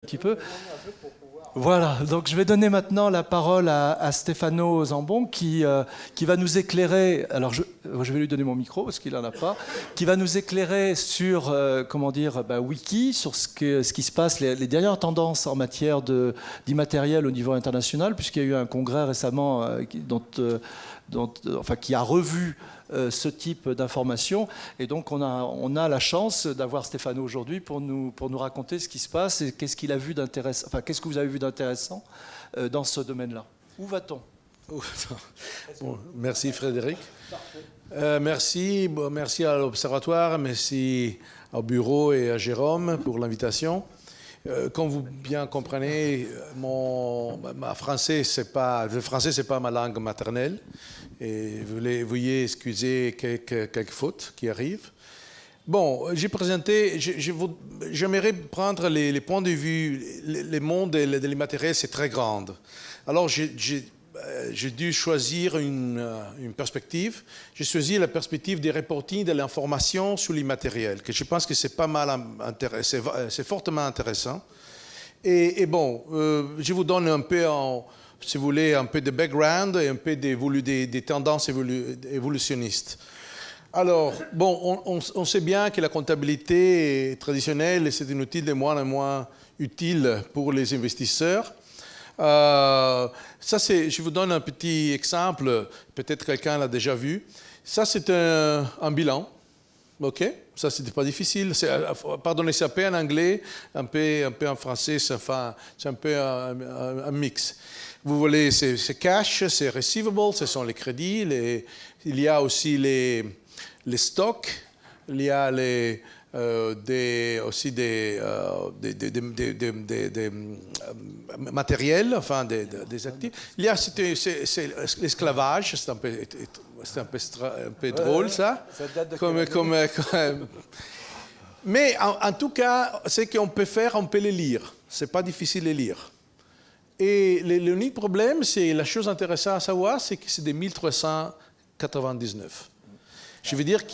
Un petit peu. Voilà, donc je vais donner maintenant la parole à Stefano Zambon qui va nous éclairer, alors je vais lui donner mon micro parce qu'il n'en a pas, qui va nous éclairer sur, Wiki, sur ce qui se passe, les dernières tendances en matière d'immatériel au niveau international, puisqu'il y a eu un congrès récemment qui a revu ce type d'informations. Et donc on a la chance d'avoir Stefano aujourd'hui pour nous raconter ce qui se passe et qu'est-ce qu'il a vu d'intéressant, qu'est-ce que vous avez vu d'intéressant dans ce domaine-là. Où va-t-on ? Bon, merci Frédéric. Merci à l'Observatoire, merci au bureau et à Jérôme pour l'invitation. Comme vous bien comprenez, le français c'est pas ma langue maternelle. Et veuillez excuser quelques fautes qui arrivent. Bon, j'ai présenté, j'aimerais prendre les points de vue. Le monde de l'immatériel, c'est très grand. Alors, j'ai dû choisir une perspective. J'ai choisi la perspective des reporting de l'information sur l'immatériel, que je pense que c'est pas mal intéressant, c'est fortement intéressant. Et bon, je vous donne un peu si vous voulez, un peu de background et un peu des tendances évolutionnistes. Alors, bon, on sait bien que la comptabilité traditionnelle, c'est un outil de moins en moins utile pour les investisseurs. Je vous donne un petit exemple, peut-être quelqu'un l'a déjà vu. Ça, c'est un bilan. OK? Ça, c'était pas difficile. Pardonnez, c'est un peu en anglais, un peu en français, c'est un peu un mix. Vous voyez, c'est cash, c'est receivable, ce sont les crédits. Il y a aussi les stocks, il y a aussi des matériels, enfin des actifs. Il y a c'est l'esclavage, c'est un peu drôle ça. Mais en tout cas, ce qu'on peut faire, on peut les lire. C'est pas difficile de lire. Et l'unique problème, c'est la chose intéressante à savoir, c'est que c'est de 1399. Je veux dire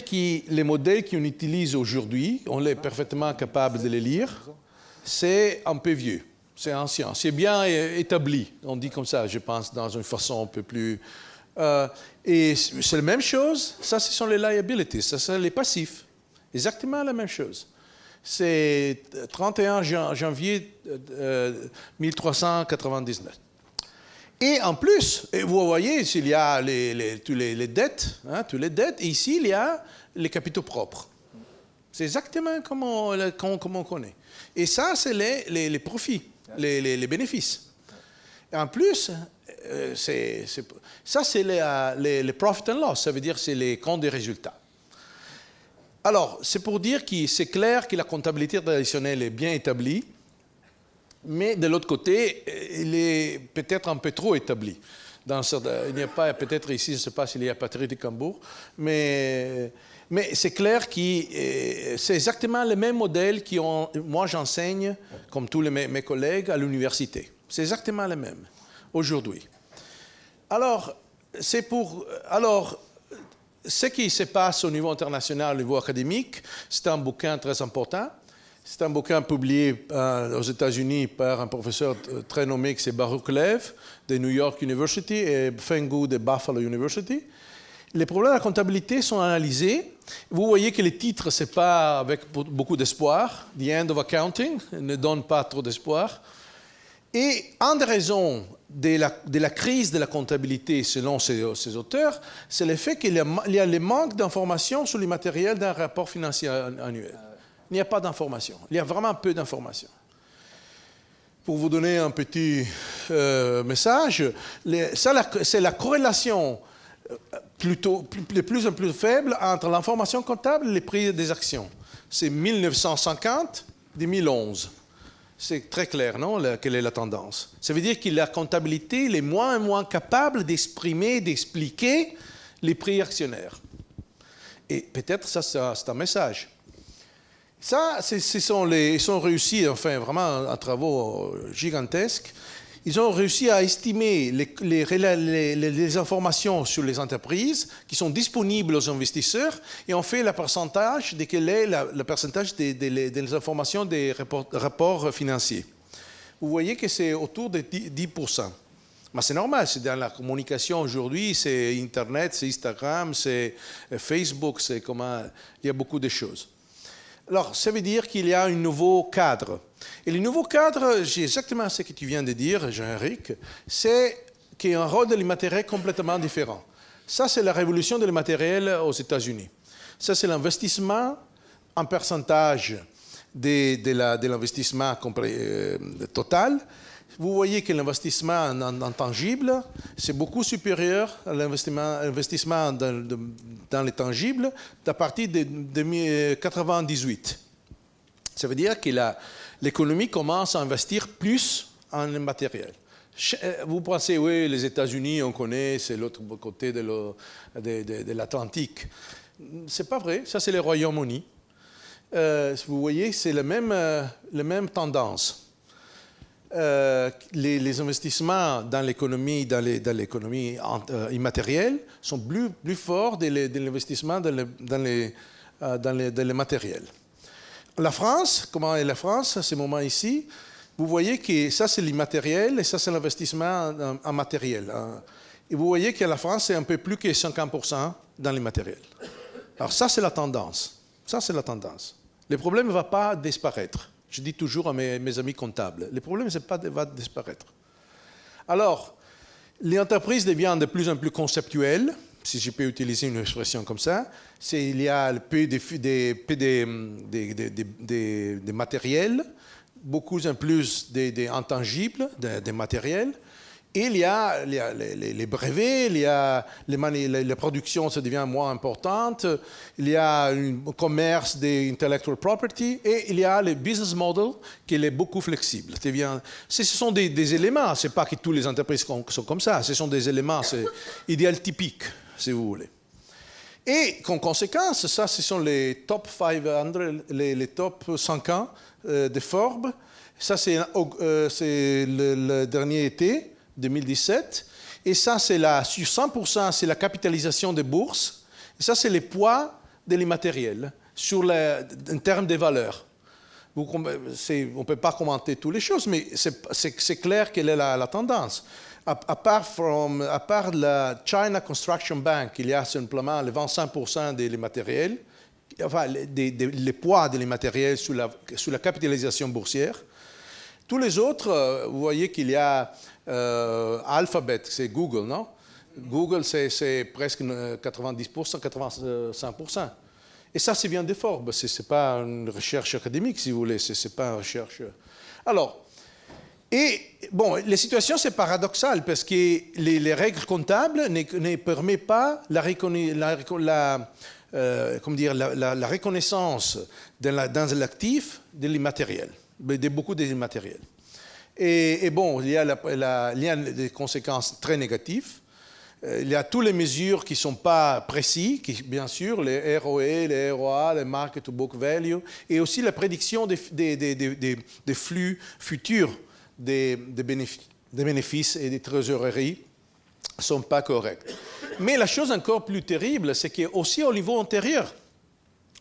que les modèles qu'on utilise aujourd'hui, on est parfaitement capable de les lire, c'est un peu vieux, c'est ancien, c'est bien établi, on dit comme ça, je pense, dans une façon un peu plus... et c'est la même chose, ça ce sont les liabilities, ça c'est les passifs, exactement la même chose. C'est 31 janvier 1399. Et en plus, vous voyez, il y a toutes les dettes, et ici, il y a les capitaux propres. C'est exactement comme on connaît. Et ça, c'est les profits, les bénéfices. Et en plus, ça, c'est les profit and loss, ça veut dire c'est les comptes des résultats. Alors, c'est pour dire que c'est clair que la comptabilité traditionnelle est bien établie, mais de l'autre côté, il est peut-être un peu trop établi. Il n'y a pas, peut-être ici, je ne sais pas s'il y a Patrick de Cambourg, mais c'est clair que c'est exactement le même modèle que moi j'enseigne, comme tous mes collègues, à l'université. C'est exactement le même, aujourd'hui. Alors, ce qui se passe au niveau international, au niveau académique, c'est un bouquin très important. C'est un bouquin publié aux États-Unis par un professeur très nommé qui c'est Baruch Lev de New York University et Feng Gu de Buffalo University. Les problèmes de la comptabilité sont analysés. Vous voyez que les titres, ce n'est pas avec beaucoup d'espoir. The End of Accounting ne donne pas trop d'espoir. Et une des raisons de la crise de la comptabilité, selon ces auteurs, c'est le fait qu'il y a le manque d'informations sur les matériels d'un rapport financier annuel. Il n'y a pas d'informations. Il y a vraiment peu d'informations. Pour vous donner un petit message, c'est la corrélation de plus en plus faible entre l'information comptable et les prix des actions. C'est 1950-2011. C'est très clair, non, quelle est la tendance. Ça veut dire que la comptabilité est moins et moins capable d'exprimer, d'expliquer les prix actionnaires. Et peut-être ça, c'est un message. Ça, ils sont réussis, enfin, vraiment, en travaux gigantesques. ils ont réussi à estimer les informations sur les entreprises qui sont disponibles aux investisseurs et on fait le pourcentage de quel est le pourcentage des informations des rapports financiers. Vous voyez que c'est autour de 10%. Mais c'est normal, c'est dans la communication aujourd'hui, c'est Internet, c'est Instagram, c'est Facebook, c'est comment il y a beaucoup de choses. Alors, ça veut dire qu'il y a un nouveau cadre. Et le nouveau cadre, c'est exactement ce que tu viens de dire, Jean-Éric, c'est qu'il y a un rôle de l'immatériel complètement différent. Ça, c'est la révolution de l'immatériel aux États-Unis. Ça, c'est l'investissement en pourcentage de l'investissement total. Vous voyez que l'investissement en tangible, c'est beaucoup supérieur à l'investissement dans les tangibles à partir de 1998. Ça veut dire que l'économie commence à investir plus en matériel. Vous pensez, oui, les États-Unis, on connaît, c'est l'autre côté de l'Atlantique. Ce n'est pas vrai, ça c'est le Royaume-Uni. Vous voyez, c'est la même tendance. Les investissements dans l'économie immatérielle sont plus forts que l'investissement dans les matériels. La France, comment est la France à ce moment ici? Vous voyez que ça c'est l'immatériel et ça c'est l'investissement en matériel. Et vous voyez que la France c'est un peu plus que 50% dans l'immatériel. Alors ça c'est la tendance. Ça c'est la tendance. Le problème ne va pas disparaître. Je dis toujours à mes amis comptables, le problème ne va pas disparaître. Alors, les entreprises deviennent de plus en plus conceptuelles, si je peux utiliser une expression comme ça. Il y a peu de matériel, beaucoup en plus d'intangibles, des matériels. Et il y a les brevets, il y a la production, ça devient moins importante, il y a un commerce d'intellectual property et il y a le business model qui est beaucoup flexible. Ce sont des éléments, ce n'est pas que toutes les entreprises sont comme ça, ce sont des éléments idéal typiques, si vous voulez. Et comme conséquence, ça, ce sont les top 500, les top 50 de Forbes. Ça, c'est le dernier été. 2017, et ça c'est sur 100%, c'est la capitalisation des bourses, et ça c'est le poids de l'immatériel en termes de valeur. On ne peut pas commenter toutes les choses, mais c'est clair quelle est la tendance. À part la China Construction Bank, il y a simplement le 25% de l'immatériel, enfin le poids de l'immatériel sur la capitalisation boursière. Tous les autres, vous voyez qu'il y a Alphabet, c'est Google, non? Google, c'est presque 90%, 85%. Et ça vient de Forbes. Ce n'est pas une recherche académique, si vous voulez. Ce n'est pas une recherche... Alors, la situation, c'est paradoxal parce que les règles comptables ne permettent pas la reconnaissance dans l'actif de l'immatériel, de beaucoup de l'immatériel. Et il y a des conséquences très négatives. Il y a toutes les mesures qui ne sont pas précises, bien sûr, les ROE, les ROA, les Market to Book Value, et aussi la prédiction des flux futurs des bénéfices et des trésoreries ne sont pas corrects. Mais la chose encore plus terrible, c'est qu'aussi au niveau antérieur,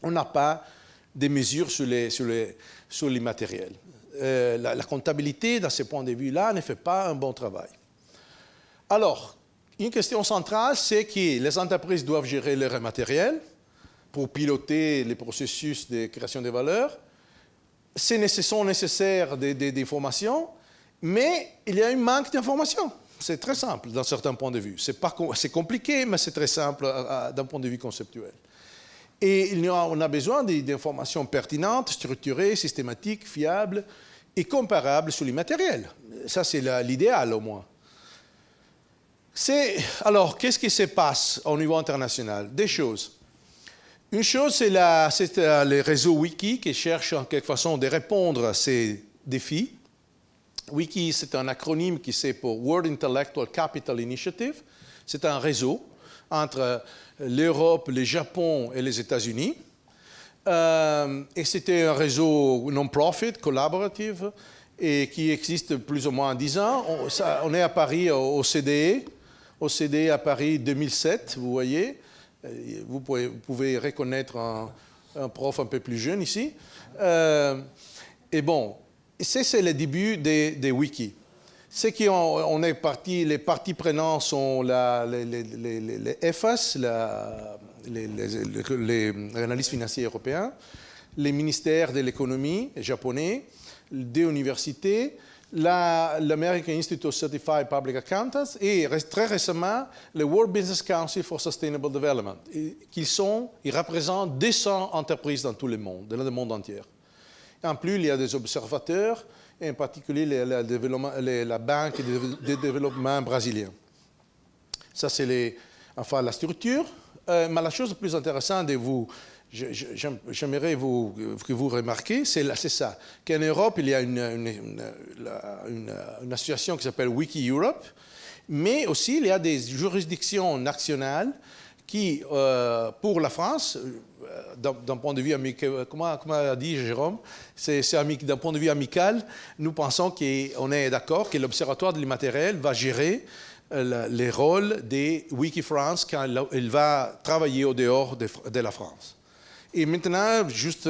on n'a pas de mesures sur l'immatériel. La comptabilité, dans ce point de vue-là, ne fait pas un bon travail. Alors, une question centrale, c'est que les entreprises doivent gérer leur matériel pour piloter les processus de création de valeur. Sont nécessaires des informations, mais il y a un manque d'informations. C'est très simple d'un certain point de vue. C'est compliqué, mais c'est très simple d'un point de vue conceptuel. Et on a besoin d'informations pertinentes, structurées, systématiques, fiables et comparables sur l'immatériel. Ça, c'est l'idéal au moins. Alors, qu'est-ce qui se passe au niveau international? Des choses. Une chose, c'est le réseau Wiki qui cherche en quelque façon de répondre à ces défis. Wiki, c'est un acronyme qui c'est pour World Intellectual Capital Initiative. C'est un réseau entre l'Europe, le Japon et les États-Unis. Et c'était un réseau non-profit, collaboratif. et qui existe plus ou moins 10 ans. On est à Paris au CDE à Paris 2007, vous voyez. Vous pouvez reconnaître un prof un peu plus jeune ici. Et bon, c'est le début des wikis. Ce qui on est parti, les parties prenantes sont les EFAS, les analystes financiers européens, les ministères de l'économie japonais, des universités, l'American Institute of Certified Public Accountants et très récemment le World Business Council for Sustainable Development. Ils représentent 200 entreprises dans tout le monde, dans le monde entier. En plus, il y a des observateurs, et en particulier la Banque de développement brésilien. Ça, c'est la structure. Mais la chose la plus intéressante j'aimerais que vous remarquiez, c'est ça, qu'en Europe, il y a une association qui s'appelle Wiki Europe, mais aussi il y a des juridictions nationales qui, pour la France, d'un point de vue amical, comment a dit Jérôme, d'un point de vue amical, nous pensons qu'on est d'accord que l'Observatoire de l'immatériel va gérer les rôles des Wikifrance quand il va travailler au dehors de la France. Et maintenant, juste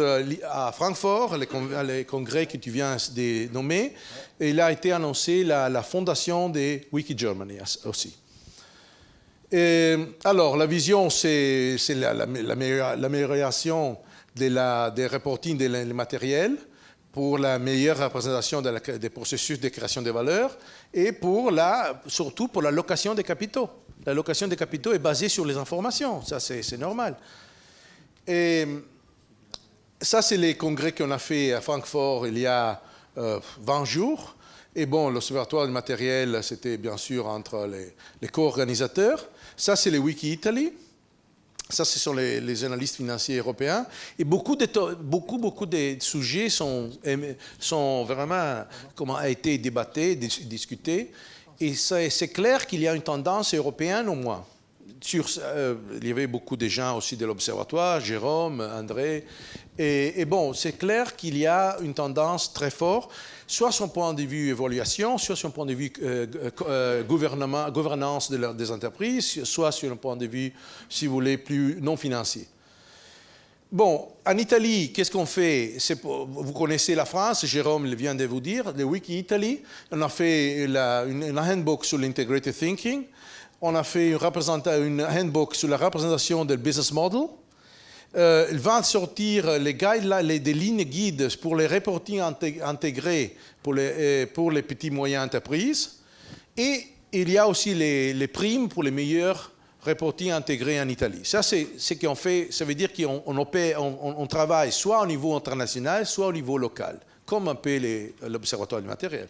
à Francfort, le congrès que tu viens de nommer, il a été annoncé la fondation des Wiki Germany aussi. Alors, la vision, c'est l'amélioration des reporting des matériels pour la meilleure représentation des processus de création de valeur et surtout pour la location des capitaux. La location des capitaux est basée sur les informations, ça c'est normal. Et ça, c'est les congrès qu'on a fait à Francfort il y a 20 jours. Et bon, l'Observatoire du matériel, c'était bien sûr entre les co-organisateurs. Ça, c'est les Wiki Italy. Ça, ce sont les analystes financiers européens. Et beaucoup de sujets sont vraiment ont été débattés, discutés. Et c'est clair qu'il y a une tendance européenne au moins. Il y avait beaucoup de gens aussi de l'Observatoire, Jérôme, André. Et bon, c'est clair qu'il y a une tendance très forte, soit sur le point de vue évaluation, soit sur le point de vue gouvernance des entreprises, soit sur le point de vue, si vous voulez, plus non financier. Bon, en Italie, qu'est-ce qu'on fait? Vous connaissez la France, Jérôme vient de vous dire, le Wiki Italy. On a fait une handbook sur l'integrated thinking. On a fait une handbook sur la représentation du business model. Il va sortir des lignes guides pour les reporting intégrés pour les petites et moyennes entreprises. Et il y a aussi les primes pour les meilleurs reporting intégrés en Italie. Ça, c'est ce qu'on fait. Ça veut dire qu'on travaille soit au niveau international, soit au niveau local, comme un peu l'Observatoire du matériel.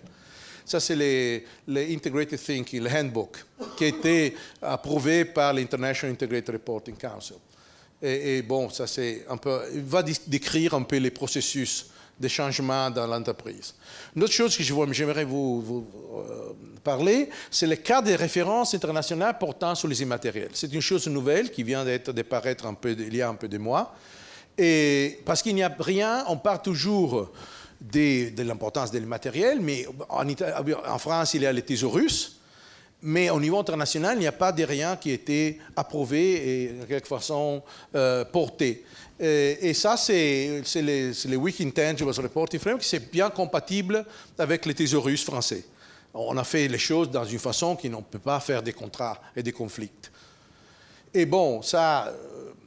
Ça, c'est l'Integrated Thinking, le handbook, qui a été approuvé par l'International Integrated Reporting Council. Et bon, ça, il va décrire un peu les processus de changement dans l'entreprise. Une autre chose que j'aimerais vous parler, c'est le cas des références internationales portant sur les immatériels. C'est une chose nouvelle qui vient de paraître il y a un peu de mois. Et parce qu'il n'y a rien, on part toujours de l'importance de l'immatériel, mais en France, il y a les thésaurus, mais au niveau international, il n'y a pas de rien qui a été approuvé et de quelque façon porté. Et ça, c'est les Wiki Intangibles Reporting Framework, c'est bien compatible avec les thésaurus français. On a fait les choses dans une façon qu'on ne peut pas faire des contrats et des conflits. Et bon, ça,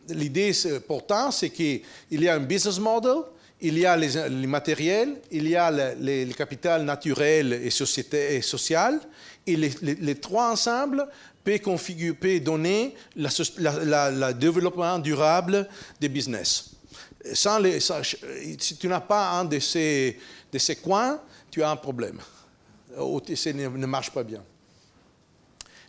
l'idée, pourtant, c'est qu'il y a un business model, il y a les matériels, il y a le capital naturel et social, et les trois ensemble peuvent donner le développement durable des business. Si tu n'as pas un de ces coins, tu as un problème. Ça ne marche pas bien.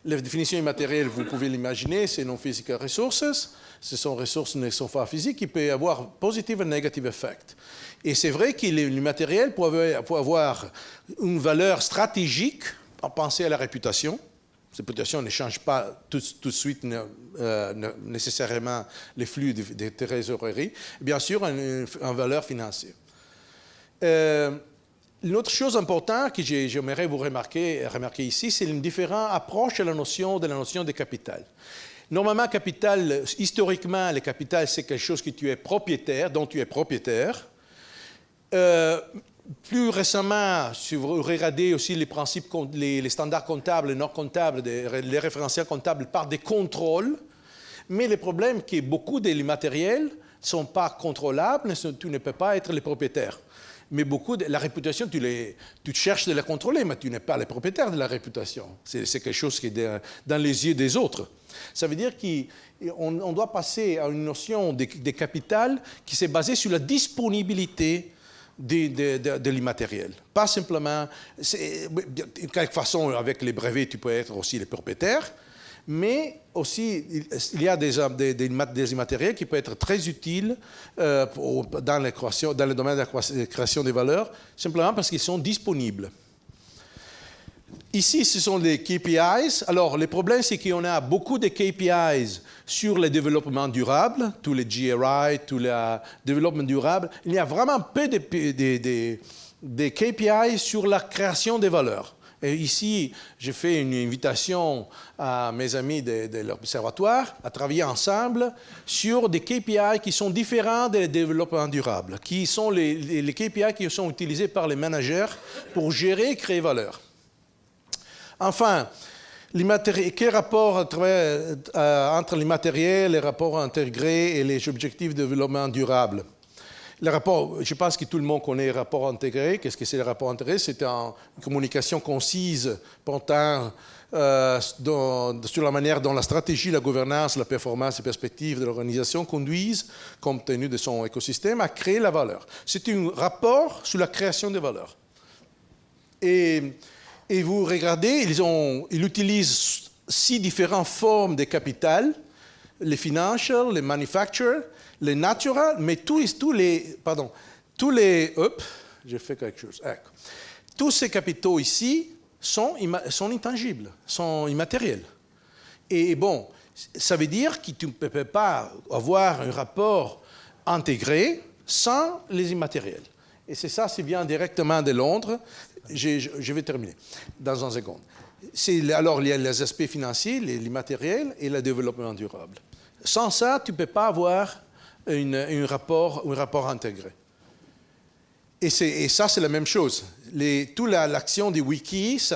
La définition immatérielle, vous pouvez l'imaginer, c'est non-physical resources. Ce sont ressources ne sont pas physiques qui peuvent avoir positive et negative effect. Et c'est vrai que l'immatériel peut avoir une valeur stratégique en pensant à la réputation. Cette réputation ne change pas tout de suite nécessairement les flux de trésorerie. Bien sûr, une valeur financière. Une autre chose importante que j'aimerais vous remarquer ici, c'est une différente approche de la notion de capital. Normalement, capital, historiquement, le capital, c'est quelque chose que tu es propriétaire, dont tu es propriétaire. Plus récemment, si vous regardez aussi les principes, les standards comptables, les normes comptables, les référentiels comptables par des contrôles, mais le problème est que beaucoup de l'immatériel ne sont pas contrôlables, tu ne peux pas être le propriétaire. Mais la réputation, tu cherches de la contrôler, mais tu n'es pas le propriétaire de la réputation. C'est quelque chose qui est dans les yeux des autres. Ça veut dire qu'on doit passer à une notion de capital qui s'est basée sur la disponibilité de l'immatériel. Pas simplement, de quelque façon, avec les brevets, tu peux être aussi le propriétaire, mais aussi, il y a des immatériels qui peuvent être très utiles dans le domaine de la création des valeurs, simplement parce qu'ils sont disponibles. Ici, ce sont les KPIs. Alors, le problème, c'est qu'on a beaucoup de KPIs sur le développement durable, tous les GRI, tout le développement durable. Il y a vraiment peu de KPIs sur la création des valeurs. Et ici, je fais une invitation à mes amis de l'Observatoire à travailler ensemble sur des KPI qui sont différents des développements durables, qui sont les KPI qui sont utilisés par les managers pour gérer et créer valeur. Enfin, quel rapport entre l'immatériel, les rapports intégrés et les objectifs de développement durable? Le rapport, je pense que tout le monde connaît le rapport intégré. Qu'est-ce que c'est le rapport intégré? C'est une communication concise portant sur la manière dont la stratégie, la gouvernance, la performance et perspectives de l'organisation conduisent, compte tenu de son écosystème, à créer la valeur. C'est un rapport sur la création de valeur. Et vous regardez, ils utilisent 6 différentes formes de capital, les financial, les manufacturing, les natural, mais tous ces capitaux ici sont intangibles, sont immatériels. Et bon, ça veut dire que tu ne peux pas avoir un rapport intégré sans les immatériels. Et c'est ça, ça vient directement de Londres. Je vais terminer dans une seconde. Alors, il y a les aspects financiers, l'immatériel et le développement durable. Sans ça, tu ne peux pas avoir un rapport intégré. Et ça, c'est la même chose. Toute l'action des wikis,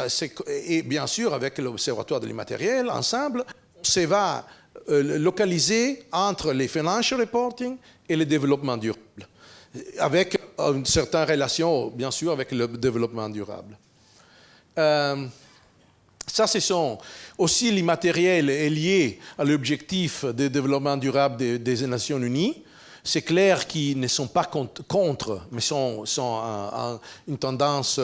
et bien sûr, avec l'Observatoire de l'immatériel, ensemble, on va localiser entre les financial reporting et le développement durable, avec une certaine relation, bien sûr, avec le développement durable. Ça, ce sont aussi l'immatériel est lié à l'objectif de développement durable des Nations Unies. C'est clair qu'ils ne sont pas contre, mais sont une tendance,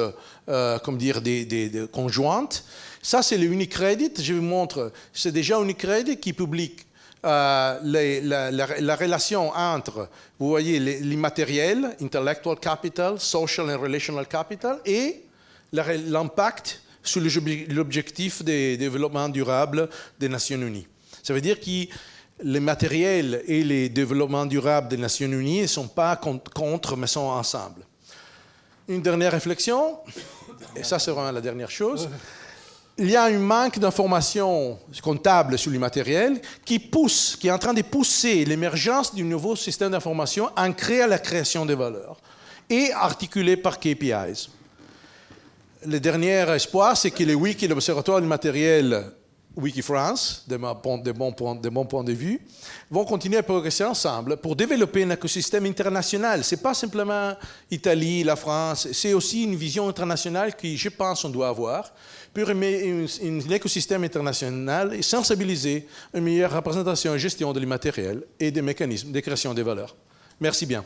conjointe. Ça, c'est le Unicredit. Je vous montre. C'est déjà Unicredit qui publie la relation entre, vous voyez, l'immatériel, intellectual capital, social and relational capital, et l'impact sur l'objectif de développement durable des Nations Unies. Ça veut dire que les matériels et les développements durables des Nations Unies ne sont pas contre, mais sont ensemble. Une dernière réflexion, et ça c'est vraiment la dernière chose. Il y a un manque d'informations comptables sur l'immatériel qui est en train de pousser l'émergence d'un nouveau système d'information ancré à la création de valeurs et articulé par KPIs. Le dernier espoir, c'est que les wikis, l'Observatoire du matériel Wikifrance, de mon point de vue, vont continuer à progresser ensemble pour développer un écosystème international. Ce n'est pas simplement l'Italie, la France, c'est aussi une vision internationale que je pense qu'on doit avoir pour un écosystème international et sensibiliser une meilleure représentation et gestion de l'immatériel et des mécanismes de création des valeurs. Merci bien.